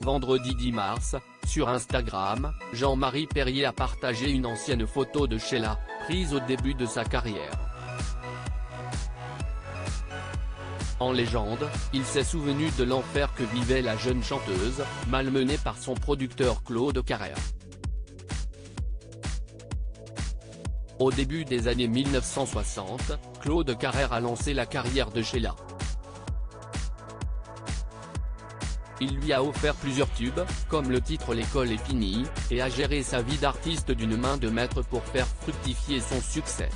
vendredi 10 mars, sur Instagram, Jean-Marie Perrier a partagé une ancienne photo de Sheila, prise au début de sa carrière. En légende, il s'est souvenu de l'enfer que vivait la jeune chanteuse, malmenée par son producteur Claude Carrère. Au début des années 1960, Claude Carrère a lancé la carrière de Sheila. Il lui a offert plusieurs tubes, comme le titre L'école est finie, et a géré sa vie d'artiste d'une main de maître pour faire fructifier son succès.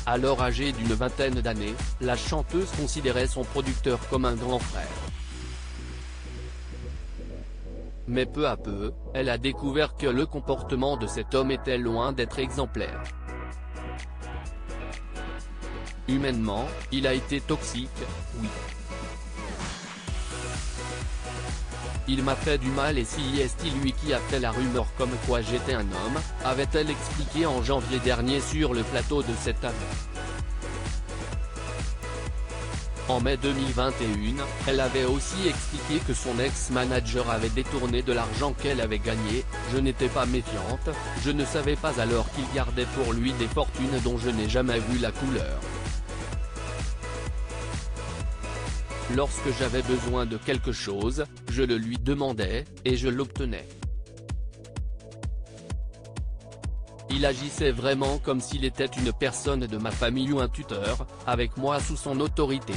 Alors âgée d'une vingtaine d'années, la chanteuse considérait son producteur comme un grand frère. Mais peu à peu, elle a découvert que le comportement de cet homme était loin d'être exemplaire. Humainement, il a été toxique, oui. Il m'a fait du mal et si est lui qui a fait la rumeur comme quoi j'étais un homme, avait-elle expliqué en janvier dernier sur le plateau de cette année. En mai 2021, elle avait aussi expliqué que son ex-manager avait détourné de l'argent qu'elle avait gagné. Je n'étais pas méfiante, je ne savais pas alors qu'il gardait pour lui des fortunes dont je n'ai jamais vu la couleur. Lorsque j'avais besoin de quelque chose, je le lui demandais, et je l'obtenais. Il agissait vraiment comme s'il était une personne de ma famille ou un tuteur, avec moi sous son autorité.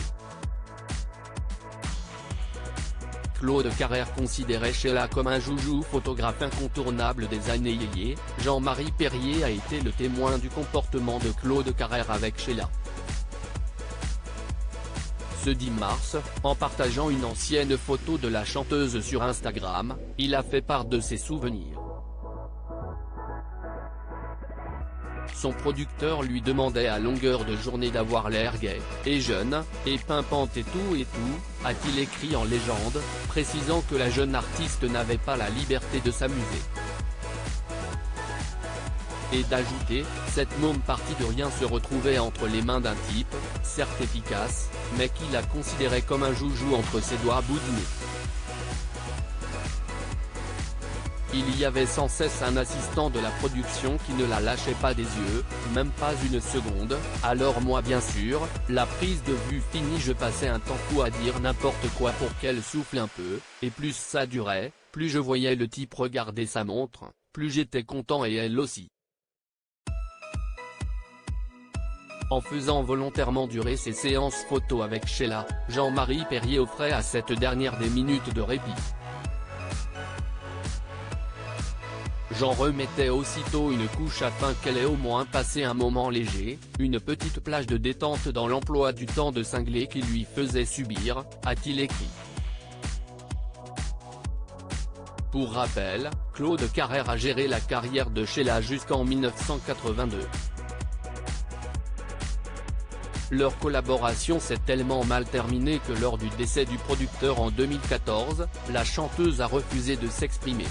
Claude Carrère considérait Sheila comme un joujou photographe incontournable des années yéyé. Jean-Marie Perrier a été le témoin du comportement de Claude Carrère avec Sheila. Ce 10 mars, en partageant une ancienne photo de la chanteuse sur Instagram, il a fait part de ses souvenirs. Son producteur lui demandait à longueur de journée d'avoir l'air gai, et jeune, et pimpante et tout, a-t-il écrit en légende, précisant que la jeune artiste n'avait pas la liberté de s'amuser. Et d'ajouter, cette môme partie de rien se retrouvait entre les mains d'un type, certes efficace, mais qui la considérait comme un joujou entre ses doigts boudinés. Il y avait sans cesse un assistant de la production qui ne la lâchait pas des yeux, même pas une seconde. Alors moi bien sûr, la prise de vue finie, je passais un temps fou à dire n'importe quoi pour qu'elle souffle un peu, et plus ça durait, plus je voyais le type regarder sa montre, plus j'étais content et elle aussi. En faisant volontairement durer ses séances photos avec Sheila, Jean-Marie Perrier offrait à cette dernière des minutes de répit. J'en remettais aussitôt une couche afin qu'elle ait au moins passé un moment léger, une petite plage de détente dans l'emploi du temps de cinglé qui lui faisait subir, a-t-il écrit. Pour rappel, Claude Carrère a géré la carrière de Sheila jusqu'en 1982. Leur collaboration s'est tellement mal terminée que lors du décès du producteur en 2014, la chanteuse a refusé de s'exprimer.